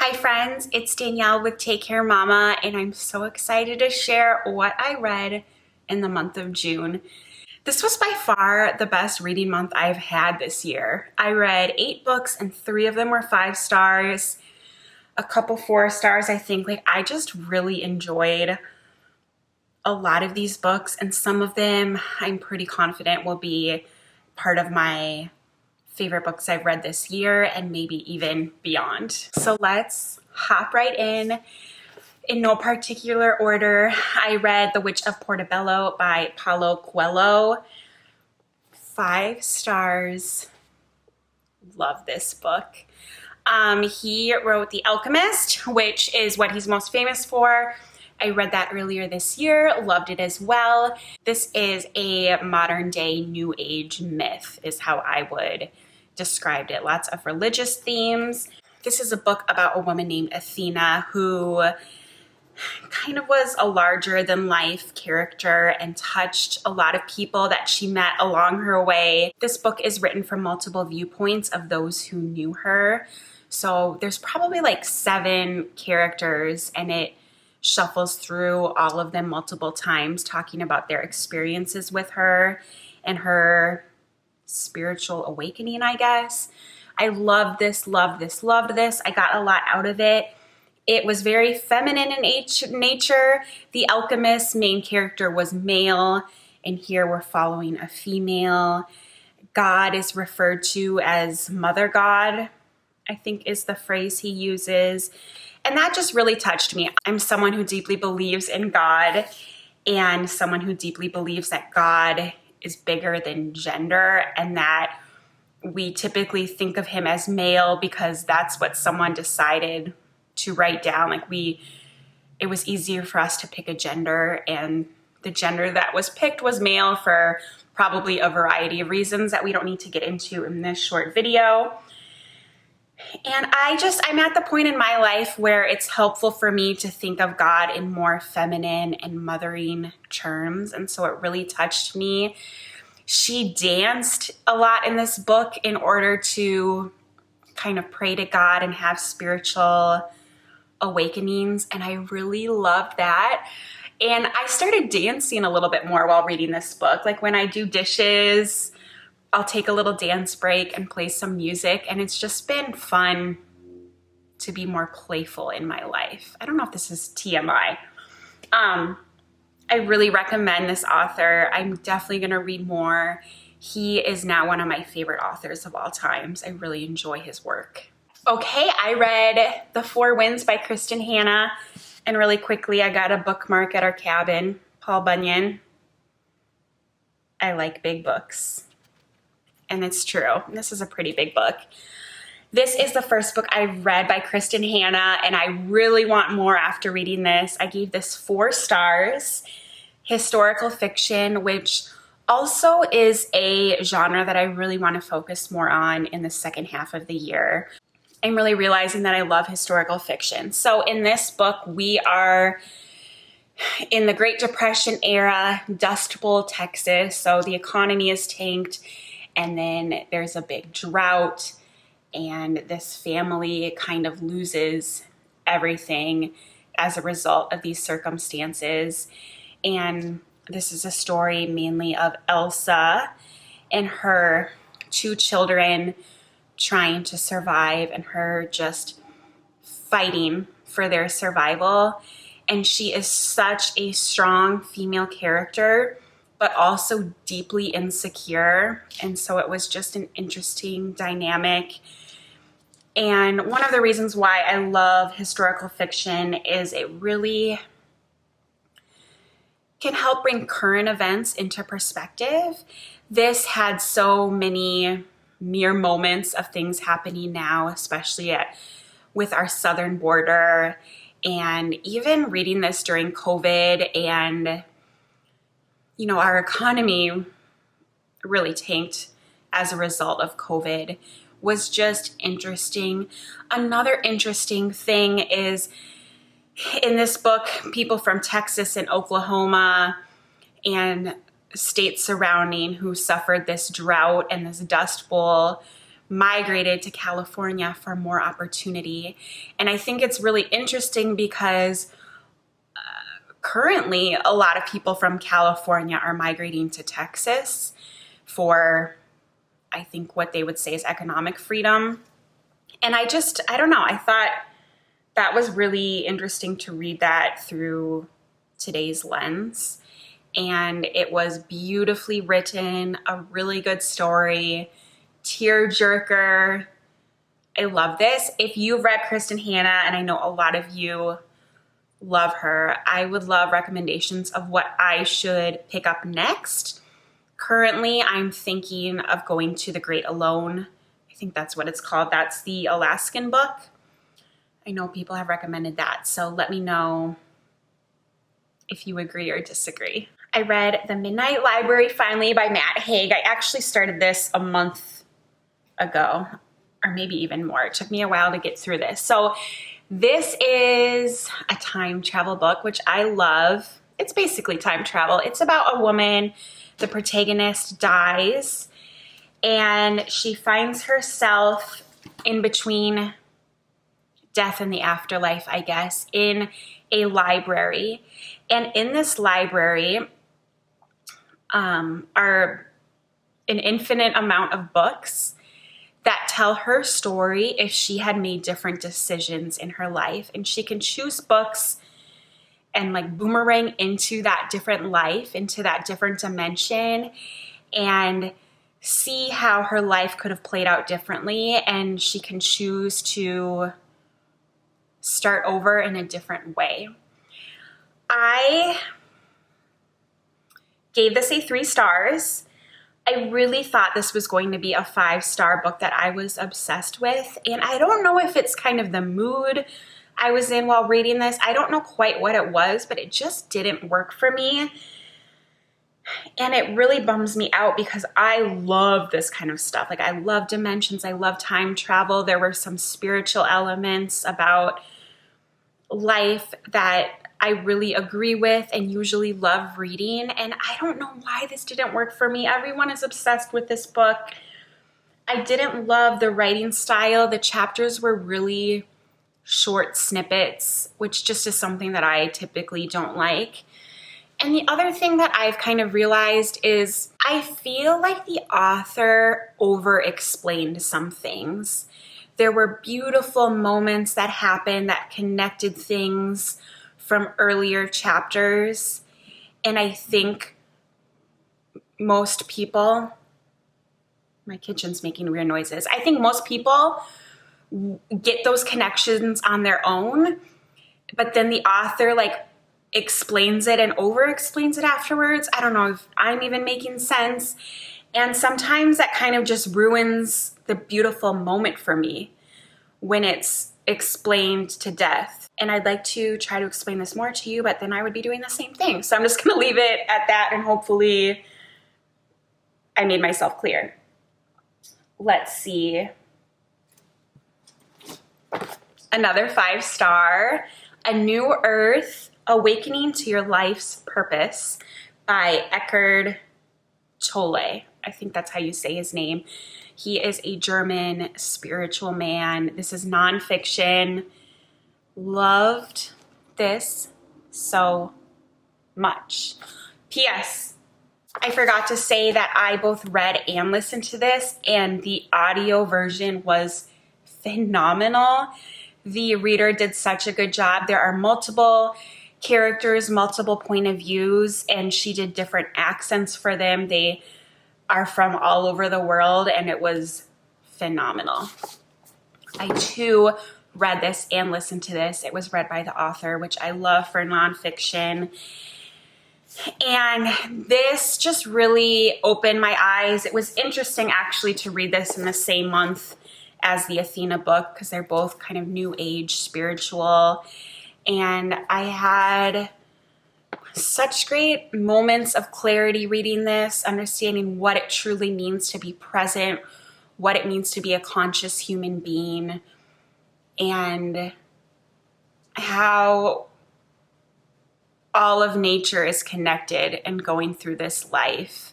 Hi friends, it's Danielle with Take Care Mama, and I'm so excited to share what I read in the month of June. This was by far the best reading month I've had this year. I read 8 books and 3 of them were 5 stars, a couple 4 stars, I think. I just really enjoyed a lot of these books, and some of them I'm pretty confident will be part of my favorite books I've read this year and maybe even beyond. So let's hop right in no particular order. I read The Witch of Portobello by Paulo Coelho. 5 stars. Love this book. He wrote The Alchemist, which is what he's most famous for. I read that earlier this year, loved it as well. This is a modern day new age myth is how I would describe it. Lots of religious themes. This is a book about a woman named Athena who kind of was a larger than life character and touched a lot of people that she met along her way. This book is written from multiple viewpoints of those who knew her. So there's probably like 7 characters, and it shuffles through all of them multiple times, talking about their experiences with her and her spiritual awakening, I guess. I loved this. I got a lot out of it. It was very feminine in nature. The Alchemist's main character was male, and here we're following a female. God is referred to as Mother God, I think is the phrase he uses. And that just really touched me. I'm someone who deeply believes in God and someone who deeply believes that God is bigger than gender, and that we typically think of him as male because that's what someone decided to write down. It was easier for us to pick a gender, and the gender that was picked was male for probably a variety of reasons that we don't need to get into in this short video. And I'm at the point in my life where it's helpful for me to think of God in more feminine and mothering terms. And so it really touched me. She danced a lot in this book in order to kind of pray to God and have spiritual awakenings. And I really loved that. And I started dancing a little bit more while reading this book. Like when I do dishes, I'll take a little dance break and play some music, and it's just been fun to be more playful in my life. I don't know if this is TMI. I really recommend this author. I'm definitely going to read more. He is now one of my favorite authors of all times. I really enjoy his work. Okay, I read The 4 Winds by Kristin Hannah, and really quickly I got a bookmark at our cabin. Paul Bunyan. I like big books. And it's true. This is a pretty big book. This is the first book I read by Kristin Hannah, and I really want more after reading this. I gave this 4 stars. Historical fiction, which also is a genre that I really want to focus more on in the second half of the year. I'm really realizing that I love historical fiction. So in this book, we are in the Great Depression era, Dust Bowl, Texas. So the economy is tanked, and then there's a big drought, and this family kind of loses everything as a result of these circumstances. And this is a story mainly of Elsa and her 2 children trying to survive, and her just fighting for their survival. And she is such a strong female character, but also deeply insecure. And so it was just an interesting dynamic. And one of the reasons why I love historical fiction is it really can help bring current events into perspective. This had so many mere moments of things happening now, especially with our southern border. And even reading this during COVID, and our economy really tanked as a result of COVID, was just interesting. Another interesting thing is in this book, people from Texas and Oklahoma and states surrounding who suffered this drought and this dust bowl migrated to California for more opportunity. And I think it's really interesting because currently a lot of people from California are migrating to Texas for, I think, what they would say is economic freedom. And I don't know, I thought that was really interesting to read that through today's lens. And it was beautifully written, a really good story, tearjerker. I love this. If you've read Kristin Hannah, and I know a lot of you love her, I would love recommendations of what I should pick up next. Currently, I'm thinking of going to The Great Alone. I think that's what it's called. That's the Alaskan book. I know people have recommended that, so let me know if you agree or disagree. I read The Midnight Library finally by Matt Haig. I actually started this a month ago, or maybe even more. It took me a while to get through this. So this is a time travel book, which I love. It's basically time travel. It's about a woman. The protagonist dies, and she finds herself in between death and the afterlife, I guess, in a library. And in this library are an infinite amount of books that tell her story if she had made different decisions in her life. And she can choose books and like boomerang into that different life, into that different dimension, and see how her life could have played out differently. And she can choose to start over in a different way. I gave this a 3 stars. I really thought this was going to be a 5-star book that I was obsessed with. And I don't know if it's kind of the mood I was in while reading this. I don't know quite what it was, but it just didn't work for me. And it really bums me out because I love this kind of stuff. Like, I love dimensions. I love time travel. There were some spiritual elements about life that I really agree with and usually love reading. And I don't know why this didn't work for me. Everyone is obsessed with this book. I didn't love the writing style. The chapters were really short snippets, which just is something that I typically don't like. And the other thing that I've kind of realized is I feel like the author over-explained some things. There were beautiful moments that happened that connected things from earlier chapters. And I think most people, my kitchen's making weird noises. I think most people get those connections on their own, but then the author like explains it and over explains it afterwards. I don't know if I'm even making sense. And sometimes that kind of just ruins the beautiful moment for me when it's explained to death. And I'd like to try to explain this more to you, but then I would be doing the same thing. So I'm just gonna leave it at that, and hopefully I made myself clear. Let's see. Another 5-star, A New Earth, Awakening to Your Life's Purpose by Eckhart Tolle. I think that's how you say his name. He is a German spiritual man. This is nonfiction. Loved this so much. P.S. I forgot to say that I both read and listened to this, and the audio version was phenomenal. The reader did such a good job. There are multiple characters, multiple point of views, and she did different accents for them. They are from all over the world, and it was phenomenal. I too read this and listened to this. It was read by the author, which I love for nonfiction. And this just really opened my eyes. It was interesting actually to read this in the same month as the Athena book because they're both kind of new age spiritual. And I had such great moments of clarity reading this, understanding what it truly means to be present, what it means to be a conscious human being, and how all of nature is connected and going through this life,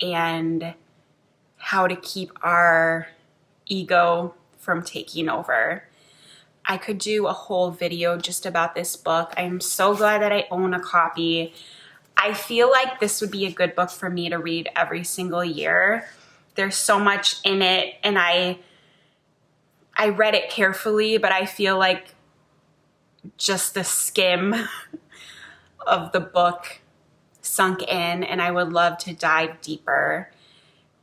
and how to keep our ego from taking over. I could do a whole video just about this book. I'm so glad that I own a copy. I feel like this would be a good book for me to read every single year. There's so much in it, and I read it carefully, but I feel like just the skim of the book sunk in, and I would love to dive deeper,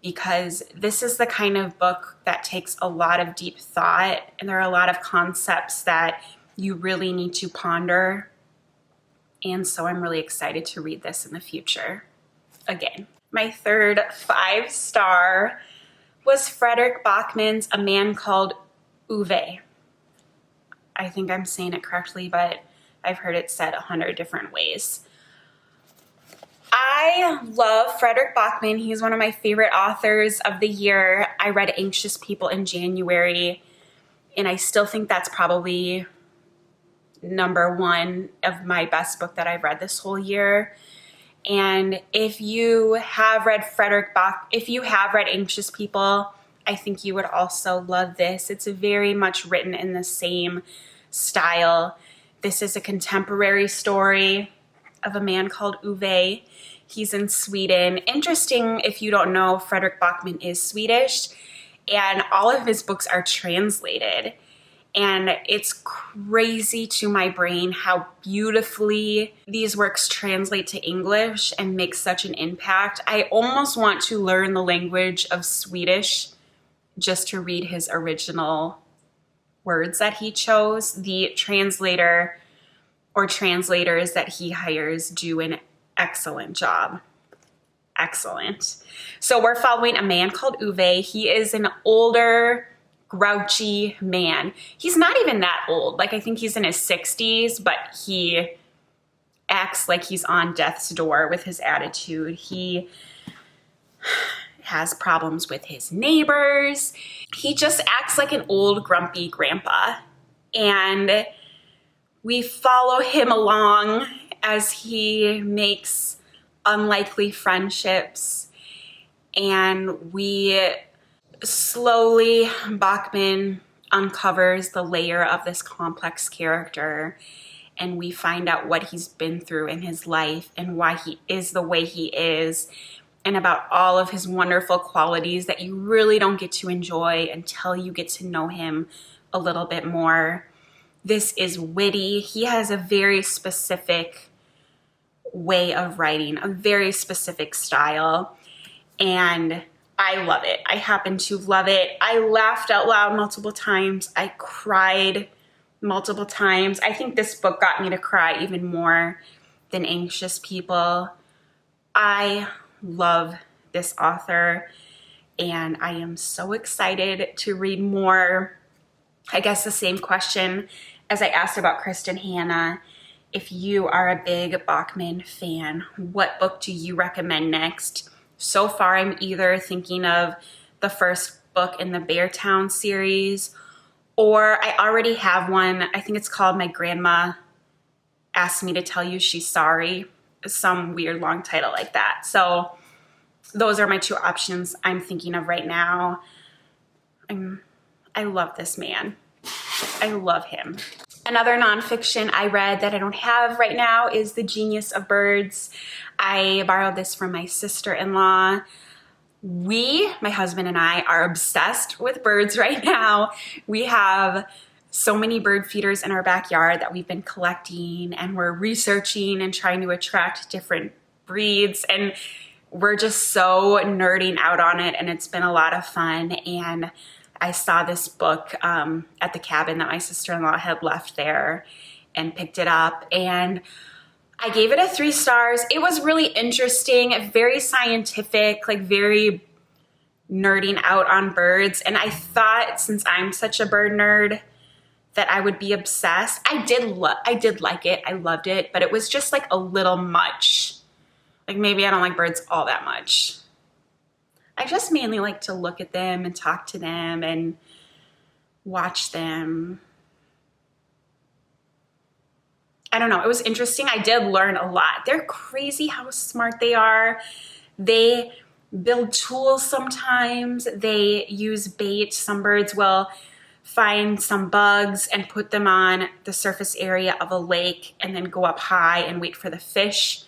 because this is the kind of book that takes a lot of deep thought, and there are a lot of concepts that you really need to ponder. And so I'm really excited to read this in the future again. My third 5-star was Fredrick Backman's A Man Called Ove. I think I'm saying it correctly, but I've heard it said 100 different ways. I love Fredrick Backman. He's one of my favorite authors of the year. I read Anxious People in January, and I still think that's probably #1 of my best book that I've read this whole year. And if you have read if you have read Anxious People, I think you would also love this. It's very much written in the same style. This is a contemporary story of a man called Ove. He's in Sweden. Interesting, if you don't know, Fredrick Backman is Swedish, and all of his books are translated. And it's crazy to my brain how beautifully these works translate to English and make such an impact. I almost want to learn the language of Swedish just to read his original words that he chose. The translator or translators that he hires do an excellent job. Excellent. So we're following a man called Ove. He is an older, grouchy man. He's not even that old. Like, I think he's in his 60s, but he acts like he's on death's door with his attitude. He has problems with his neighbors. He just acts like an old, grumpy grandpa. And we follow him along as he makes unlikely friendships, and Backman uncovers the layer of this complex character, and we find out what he's been through in his life and why he is the way he is, and about all of his wonderful qualities that you really don't get to enjoy until you get to know him a little bit more. This is witty. He has a very specific way of writing, a very specific style, and I love it. I happen to love it. I laughed out loud multiple times. I cried multiple times. I think this book got me to cry even more than Anxious People. I love this author, and I am so excited to read more. I guess the same question as I asked about Kristin Hannah. If you are a big Backman fan, what book do you recommend next? So far, I'm either thinking of the first book in the Beartown series, or I already have one. I think it's called My Grandma Asked Me to Tell You She's Sorry. Some weird long title like that. So those are my two options I'm thinking of right now. I love this man. I love him. Another nonfiction I read that I don't have right now is The Genius of Birds. I borrowed this from my sister-in-law. My husband and I, are obsessed with birds right now. We have so many bird feeders in our backyard that we've been collecting, and we're researching and trying to attract different breeds, and we're just so nerding out on it, and it's been a lot of fun. And I saw this book at the cabin that my sister-in-law had left there and picked it up, and I gave it a 3 stars. It was really interesting, very scientific, like very nerding out on birds. And I thought, since I'm such a bird nerd, that I would be obsessed. I did like it. I loved it, but it was just like a little much. Like, maybe I don't like birds all that much. I just mainly like to look at them and talk to them and watch them. I don't know. It was interesting. I did learn a lot. They're crazy how smart they are. They build tools sometimes. They use bait. Some birds will find some bugs and put them on the surface area of a lake and then go up high and wait for the fish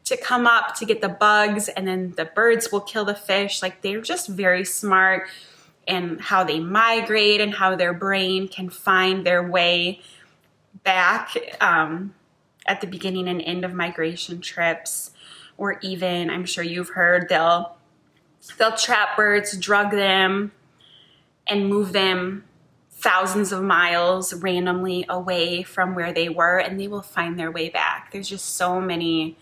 to come up to get the bugs, and then the birds will kill the fish. Like, they're just very smart in how they migrate and how their brain can find their way back at the beginning and end of migration trips. Or even, I'm sure you've heard, they'll trap birds, drug them, and move them thousands of miles randomly away from where they were, and they will find their way back. There's just so many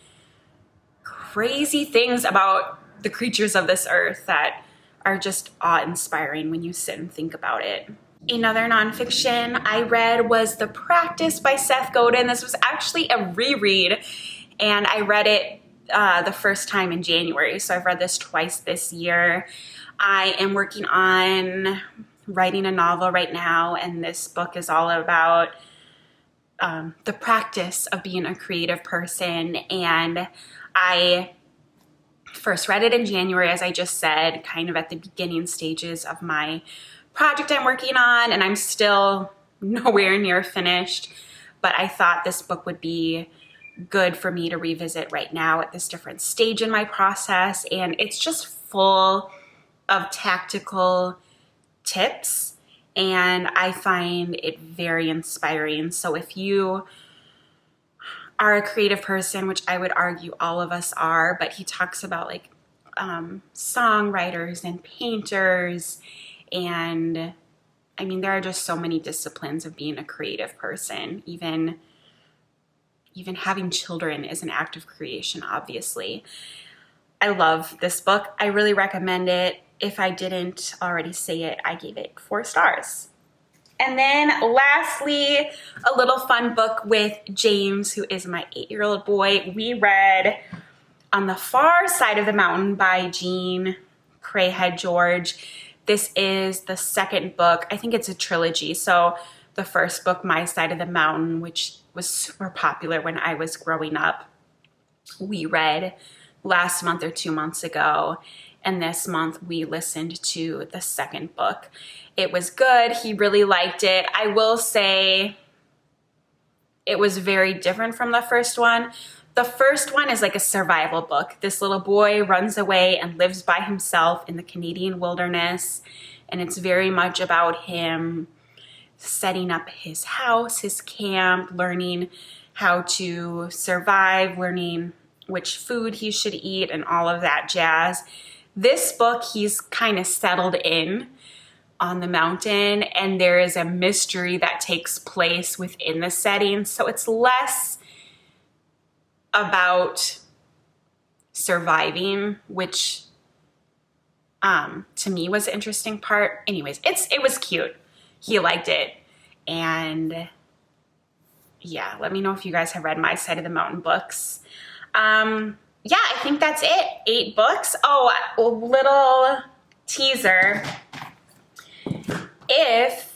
crazy things about the creatures of this earth that are just awe-inspiring when you sit and think about it. Another nonfiction I read was The Practice by Seth Godin. This was actually a reread, and I read it the first time in January, so I've read this twice this year. I am working on writing a novel right now, and this book is all about the practice of being a creative person. And I first read it in January, as I just said, kind of at the beginning stages of my project I'm working on, and I'm still nowhere near finished, but I thought this book would be good for me to revisit right now at this different stage in my process. And it's just full of tactical tips, and I find it very inspiring. So if you are a creative person, which I would argue all of us are, but he talks about like songwriters and painters, and I mean, there are just so many disciplines of being a creative person. Even having children is an act of creation, obviously. I love this book. I really recommend it. If I didn't already say it, I gave it 4 stars. And then lastly, a little fun book with James, who is my 8-year-old boy. We read On the Far Side of the Mountain by Jean Crayhead George. This is the second book. I think it's a trilogy. So the first book, My Side of the Mountain, which was super popular when I was growing up, we read last month or 2 months ago. And this month we listened to the second book. It was good. He really liked it. I will say it was very different from the first one. The first one is like a survival book. This little boy runs away and lives by himself in the Canadian wilderness. And it's very much about him setting up his house, his camp, learning how to survive, learning which food he should eat, and all of that jazz. This book, he's kind of settled in on the mountain, and there is a mystery that takes place within the setting. So it's less about surviving, which to me was the interesting part. Anyways, it was cute. He liked it. And yeah, let me know if you guys have read My Side of the Mountain books. Yeah, I think that's it. 8 books. Oh, a little teaser. If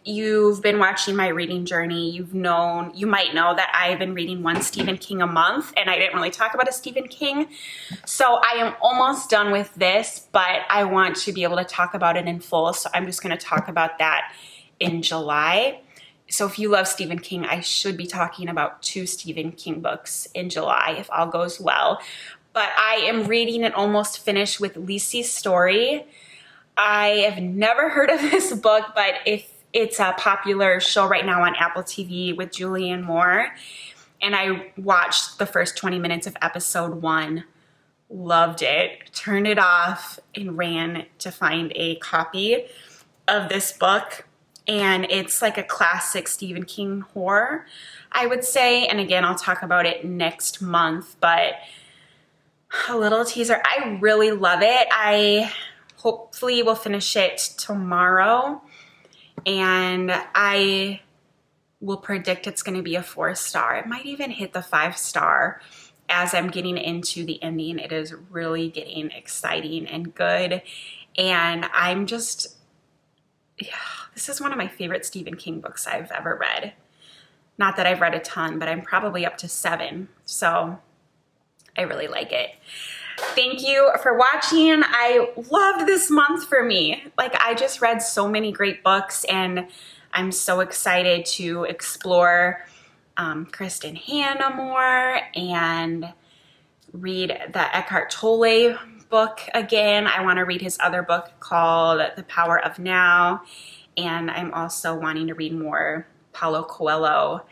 you've been watching my reading journey, you might know that I've been reading one Stephen King a month, and I didn't really talk about a Stephen King. So I am almost done with this, but I want to be able to talk about it in full. So I'm just going to talk about that in July. So if you love Stephen King, I should be talking about 2 Stephen King books in July if all goes well. But I am reading and almost finished with Lisey's story. I have never heard of this book, but if it's a popular show right now on Apple TV with Julianne Moore. And I watched the first 20 minutes of episode 1, loved it, turned it off, and ran to find a copy of this book. And it's like a classic Stephen King horror, I would say. And again, I'll talk about it next month, but a little teaser. I really love it. I hopefully will finish it tomorrow. And I will predict it's going to be a 4-star. It might even hit the 5-star as I'm getting into the ending. It is really getting exciting and good. And I'm just, yeah, this is one of my favorite Stephen King books I've ever read. Not that I've read a ton, but I'm probably up to 7. So I really like it. Thank you for watching. I loved this month for me. Like, I just read so many great books, and I'm so excited to explore Kristin Hannah more and read the Eckhart Tolle book again. I want to read his other book called The Power of Now, and I'm also wanting to read more Paulo Coelho,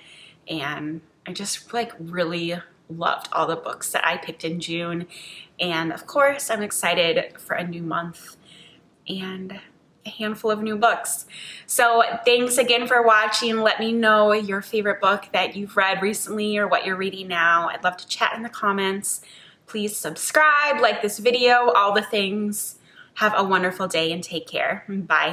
and I just like really loved all the books that I picked in June. And of course, I'm excited for a new month and a handful of new books. So thanks again for watching. Let me know your favorite book that you've read recently or what you're reading now. I'd love to chat in the comments. Please subscribe, like this video, all the things. Have a wonderful day and take care. Bye.